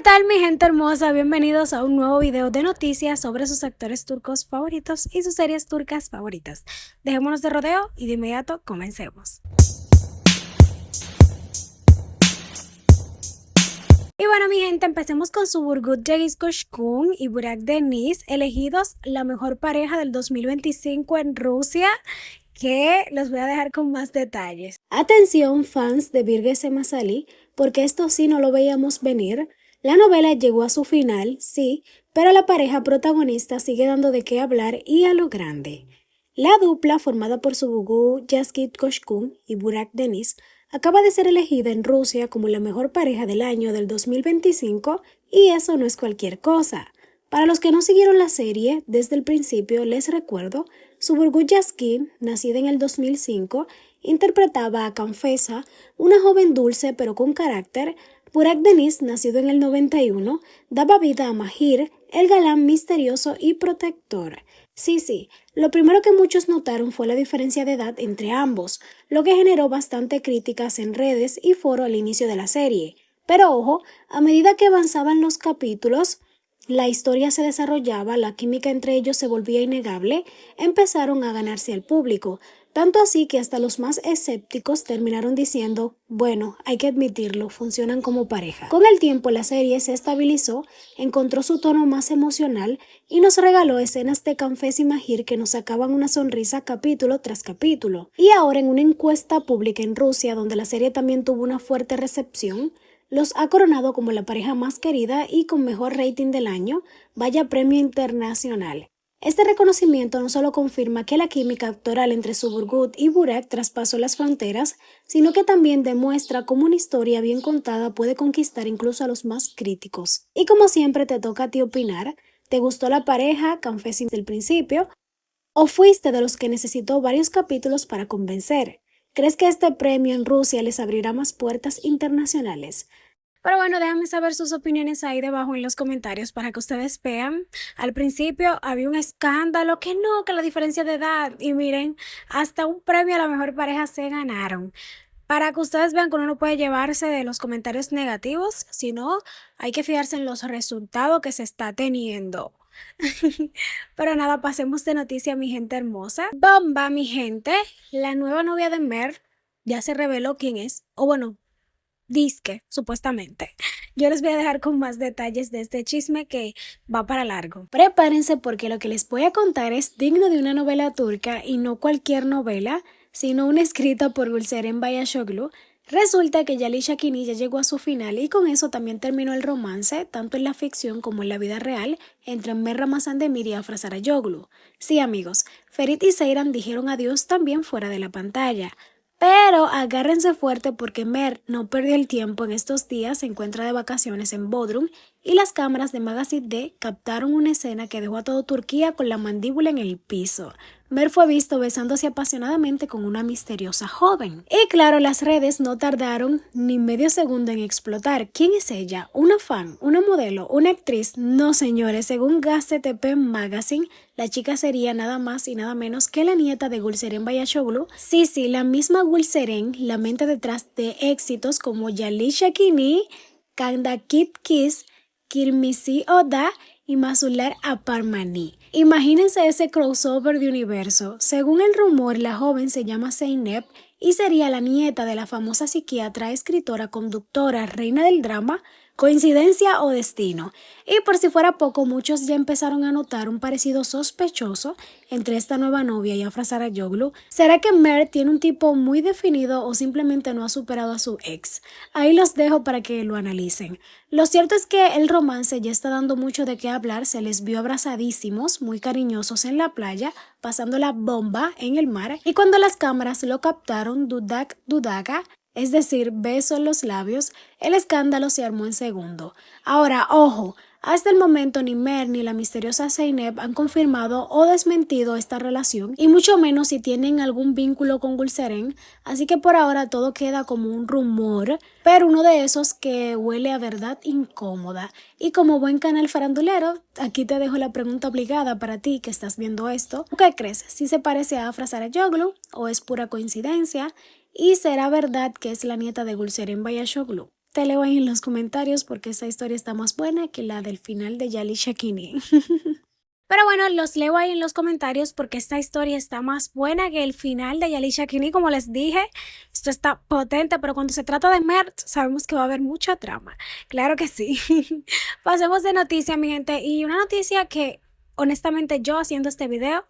tal mi gente hermosa? Bienvenidos a un nuevo video de noticias sobre sus actores turcos favoritos y sus series turcas favoritas. Dejémonos de rodeo y de inmediato comencemos. Y bueno mi gente, empecemos con Suburgut Cengiz-Coşkun y Burak Deniz, elegidos la mejor pareja del 2025 en Rusia, que los voy a dejar con más detalles. Atención fans de Birge Semasali, porque esto sí no lo veíamos venir. La novela llegó a su final, sí, pero la pareja protagonista sigue dando de qué hablar y a lo grande. La dupla, formada por Suburgut Cengiz-Coşkun y Burak Deniz, acaba de ser elegida en Rusia como la mejor pareja del año del 2025 y eso no es cualquier cosa. Para los que no siguieron la serie desde el principio, les recuerdo, Suburgut Yaskin, nacida en el 2005, interpretaba a Kanfesa, una joven dulce pero con carácter. Burak Deniz, nacido en el 91, daba vida a Mahir, el galán misterioso y protector. Sí, lo primero que muchos notaron fue la diferencia de edad entre ambos, lo que generó bastante críticas en redes y foro al inicio de la serie. Pero ojo, a medida que avanzaban los capítulos, la historia se desarrollaba, la química entre ellos se volvía innegable, empezaron a ganarse al público, tanto así que hasta los más escépticos terminaron diciendo, bueno, hay que admitirlo, funcionan como pareja. Con el tiempo la serie se estabilizó, encontró su tono más emocional y nos regaló escenas de Kanfes y Mahir que nos sacaban una sonrisa capítulo tras capítulo. Y ahora en una encuesta pública en Rusia, donde la serie también tuvo una fuerte recepción, los ha coronado como la pareja más querida y con mejor rating del año, vaya premio internacional. Este reconocimiento no solo confirma que la química actoral entre Suburgut y Burak traspasó las fronteras, sino que también demuestra cómo una historia bien contada puede conquistar incluso a los más críticos. Y como siempre te toca a ti opinar, ¿te gustó la pareja, Kanfes desde el principio? ¿O fuiste de los que necesitó varios capítulos para convencer? ¿Crees que este premio en Rusia les abrirá más puertas internacionales? Pero bueno, déjame saber sus opiniones ahí debajo en los comentarios para que ustedes vean. Al principio había un escándalo, que la diferencia de edad. Y miren, hasta un premio a la mejor pareja se ganaron. Para que ustedes vean que uno no puede llevarse de los comentarios negativos, sino hay que fijarse en los resultados que se está teniendo. Pero nada, pasemos de noticia, mi gente hermosa. Bomba, mi gente. La nueva novia de Mer ya se reveló quién es. O bueno, disque, supuestamente. Yo les voy a dejar con más detalles de este chisme que va para largo. Prepárense porque lo que les voy a contar es digno de una novela turca y no cualquier novela, sino una escrita por Gülseren Bayashoglu. Resulta que Yali Shakini ya llegó a su final y con eso también terminó el romance, tanto en la ficción como en la vida real, entre Mer Ramazandemir y Afra Sarayoglu. Sí amigos, Ferit y Seyran dijeron adiós también fuera de la pantalla. Pero agárrense fuerte porque Mer no perdió el tiempo en estos días, se encuentra de vacaciones en Bodrum y las cámaras de Magazine D captaron una escena que dejó a todo Turquía con la mandíbula en el piso. Mer fue visto besándose apasionadamente con una misteriosa joven. Y claro, las redes no tardaron ni medio segundo en explotar. ¿Quién es ella? ¿Una fan? ¿Una modelo? ¿Una actriz? No señores, según Gazettepe Magazine, la chica sería nada más y nada menos que la nieta de Gülseren Bayashoglu. Sí, la misma Gülseren, la mente detrás de éxitos como Yali Shakini, Kanda Kid Kiss, Kirmisi Oda y Masular Aparmani. Imagínense ese crossover de universo. Según el rumor, la joven se llama Zeynep y sería la nieta de la famosa psiquiatra, escritora, conductora, reina del drama. ¿Coincidencia o destino? Y por si fuera poco, muchos ya empezaron a notar un parecido sospechoso entre esta nueva novia y Afra Sarayoglu. ¿Será que Mer tiene un tipo muy definido o simplemente no ha superado a su ex? Ahí los dejo para que lo analicen. Lo cierto es que el romance ya está dando mucho de qué hablar, se les vio abrazadísimos, muy cariñosos en la playa, pasando la bomba en el mar, y cuando las cámaras lo captaron, Dudak Dudaga, es decir, beso en los labios, el escándalo se armó en segundo. Ahora, ojo, hasta el momento ni Mer ni la misteriosa Zeynep han confirmado o desmentido esta relación y mucho menos si tienen algún vínculo con Gülseren, así que por ahora todo queda como un rumor, pero uno de esos que huele a verdad incómoda. Y como buen canal farandulero, aquí te dejo la pregunta obligada para ti que estás viendo esto. ¿Qué crees? ¿Si se parece a Afra Sarayoglu o es pura coincidencia? ¿Y será verdad que es la nieta de Gülseren Bayashoglu? te leo ahí en los comentarios porque esta historia está más buena que la del final de Yalisha Kini. Pero bueno, los leo ahí en los comentarios porque esta historia está más buena que el final de Yalisha Kini. Como les dije, esto está potente, pero cuando se trata de Mert, sabemos que va a haber mucha trama. Claro que sí. Pasemos de noticia, mi gente. Y una noticia que, honestamente, yo haciendo este video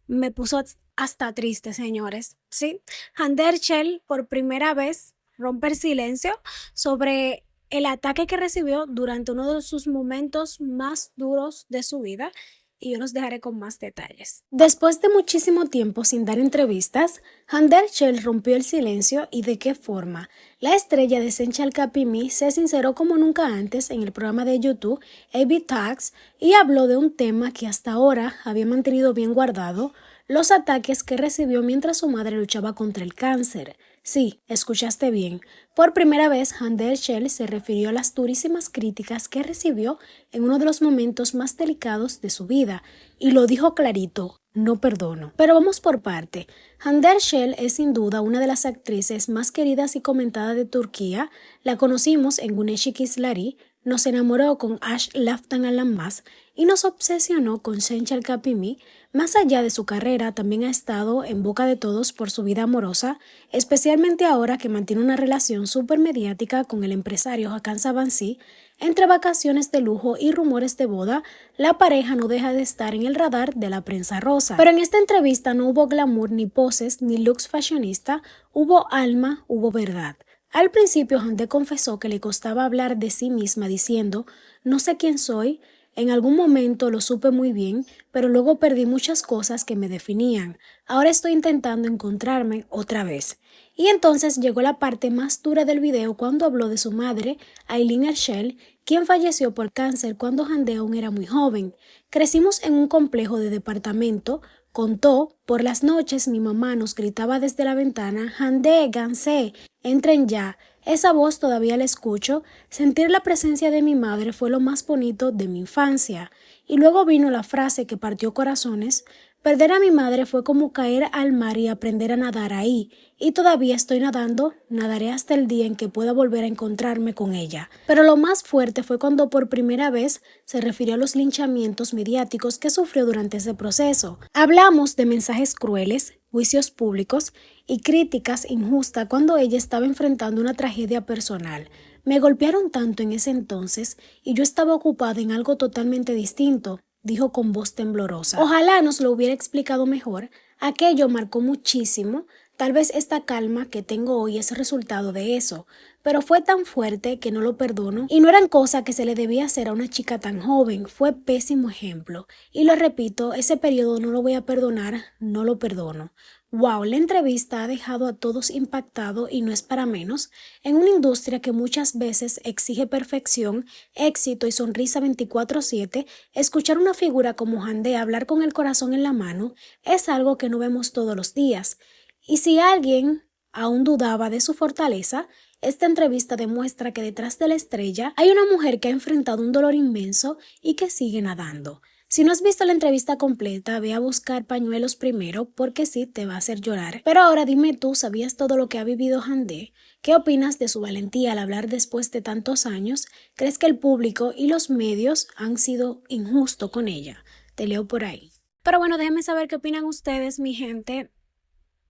me puso hasta triste, señores. ¿Sí? Handershell por primera vez rompe el silencio sobre el ataque que recibió durante uno de sus momentos más duros de su vida. Y yo los dejaré con más detalles. Después de muchísimo tiempo sin dar entrevistas, Handershell rompió el silencio y de qué forma. La estrella de Senchal Kapimi se sinceró como nunca antes en el programa de YouTube AB Talks y habló de un tema que hasta ahora había mantenido bien guardado, los ataques que recibió mientras su madre luchaba contra el cáncer. Sí, escuchaste bien. Por primera vez, Handershell se refirió a las durísimas críticas que recibió en uno de los momentos más delicados de su vida, y lo dijo clarito, no perdono. Pero vamos por parte. Handershell es sin duda una de las actrices más queridas y comentadas de Turquía. La conocimos en Güneş İkizleri, nos enamoró con Aşk Laftan Alanmaz y nos obsesionó con Senchal Kapimi. Más allá de su carrera, también ha estado en boca de todos por su vida amorosa, especialmente ahora que mantiene una relación súper mediática con el empresario Hakan Sabancı. Entre vacaciones de lujo y rumores de boda, la pareja no deja de estar en el radar de la prensa rosa. Pero en esta entrevista no hubo glamour, ni poses, ni looks fashionista, hubo alma, hubo verdad. Al principio, Hande confesó que le costaba hablar de sí misma diciendo, no sé quién soy, en algún momento lo supe muy bien, pero luego perdí muchas cosas que me definían. Ahora estoy intentando encontrarme otra vez. Y entonces llegó la parte más dura del video cuando habló de su madre, Aylin Ershel, quien falleció por cáncer cuando Hande aún era muy joven. Crecimos en un complejo de departamento. Contó, por las noches mi mamá nos gritaba desde la ventana, Hande, Gansé, entren ya. Esa voz todavía la escucho. Sentir la presencia de mi madre fue lo más bonito de mi infancia. Y luego vino la frase que partió corazones. Perder a mi madre fue como caer al mar y aprender a nadar ahí. Y todavía estoy nadando, nadaré hasta el día en que pueda volver a encontrarme con ella. Pero lo más fuerte fue cuando por primera vez se refirió a los linchamientos mediáticos que sufrió durante ese proceso. Hablamos de mensajes crueles, juicios públicos y críticas injustas cuando ella estaba enfrentando una tragedia personal. Me golpearon tanto en ese entonces y yo estaba ocupada en algo totalmente distinto, dijo con voz temblorosa. Ojalá nos lo hubiera explicado mejor. Aquello marcó muchísimo. Tal vez esta calma que tengo hoy es resultado de eso, pero fue tan fuerte que no lo perdono y no eran cosas que se le debía hacer a una chica tan joven, fue pésimo ejemplo. Y lo repito, ese periodo no lo voy a perdonar, no lo perdono. Wow, la entrevista ha dejado a todos impactados y no es para menos. En una industria que muchas veces exige perfección, éxito y sonrisa 24/7, escuchar una figura como Hande hablar con el corazón en la mano es algo que no vemos todos los días. Y si alguien aún dudaba de su fortaleza, esta entrevista demuestra que detrás de la estrella hay una mujer que ha enfrentado un dolor inmenso y que sigue nadando. Si no has visto la entrevista completa, ve a buscar pañuelos primero porque sí te va a hacer llorar. Pero ahora dime tú, ¿sabías todo lo que ha vivido Hande? ¿Qué opinas de su valentía al hablar después de tantos años? ¿Crees que el público y los medios han sido injustos con ella? Te leo por ahí. Pero bueno, déjenme saber qué opinan ustedes, mi gente.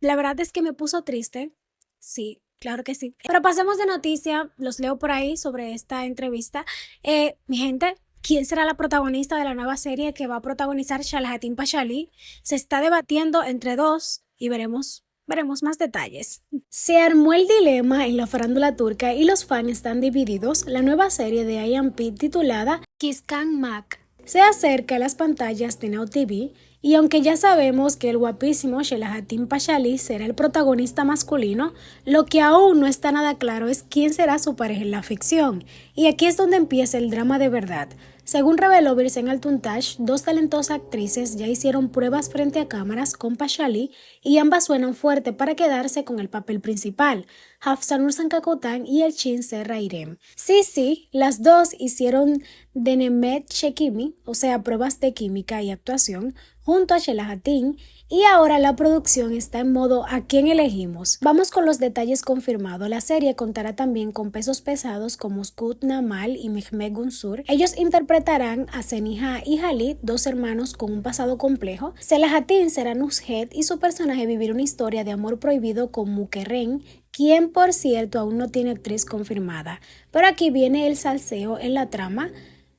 La verdad es que me puso triste. Sí, claro que sí. Pero pasemos de noticia, los leo por ahí sobre esta entrevista. Mi gente, ¿quién será la protagonista de la nueva serie que va a protagonizar Shalahatin Pashali? Se está debatiendo entre dos y veremos más detalles. Se armó el dilema en la farándula turca y los fans están divididos. La nueva serie de IMP titulada Kiskan Mak se acerca a las pantallas de Now TV. Y aunque ya sabemos que el guapísimo Shalahatin Pashali será el protagonista masculino, lo que aún no está nada claro es quién será su pareja en la ficción. Y aquí es donde empieza el drama de verdad. Según reveló Birsen Altuntash, dos talentosas actrices ya hicieron pruebas frente a cámaras con Pashali y ambas suenan fuerte para quedarse con el papel principal, Hafsanur Sankakotan y Elçin Serra İrem. Sí, las dos hicieron Denemet Shekimi, o sea, pruebas de química y actuación, junto a Sheila Hatin, y ahora la producción está en modo ¿a quién elegimos? Vamos con los detalles confirmados. La serie contará también con pesos pesados como Scott Namal y Mehmet Gunsur. Ellos interpretarán a Seniha y Khalid, dos hermanos con un pasado complejo. Sheila Hatin será Nusret y su personaje vivirá una historia de amor prohibido con Mukerren, quien por cierto aún no tiene actriz confirmada. Pero aquí viene el salseo en la trama.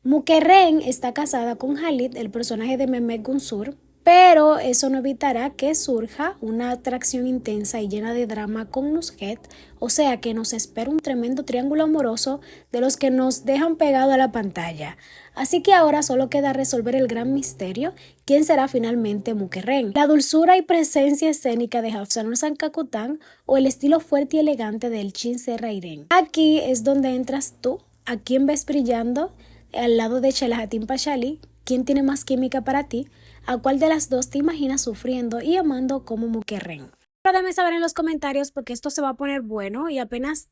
Mukerren está casada con Khalid, el personaje de Mehmet Gunsur, pero eso no evitará que surja una atracción intensa y llena de drama con Nusret, o sea que nos espera un tremendo triángulo amoroso de los que nos dejan pegado a la pantalla. Así que ahora solo queda resolver el gran misterio, quién será finalmente Mukerren. La dulzura y presencia escénica de Hafsanur Sankakutan o el estilo fuerte y elegante de Elçin Serrairen. Aquí es donde entras tú, a quién ves brillando al lado de Selahattin Pachali. ¿Quién tiene más química para ti? ¿A cuál de las dos te imaginas sufriendo y amando como Mukerren? Pero déjame saber en los comentarios porque esto se va a poner bueno y apenas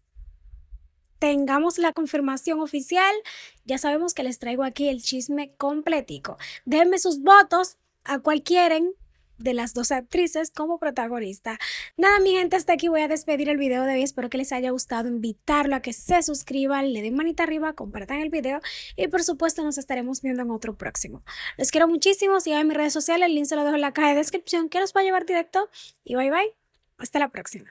tengamos la confirmación oficial, ya sabemos que les traigo aquí el chisme completico. Déjenme sus votos a cuál quieren de las dos actrices como protagonista. Nada, mi gente, hasta aquí voy a despedir el video de hoy. Espero que les haya gustado, invitarlo a que se suscriban, le den manita arriba, compartan el video y por supuesto nos estaremos viendo en otro próximo. Los quiero muchísimo, sigan en mis redes sociales, el link se lo dejo en la caja de descripción que los va a llevar directo y bye bye, hasta la próxima.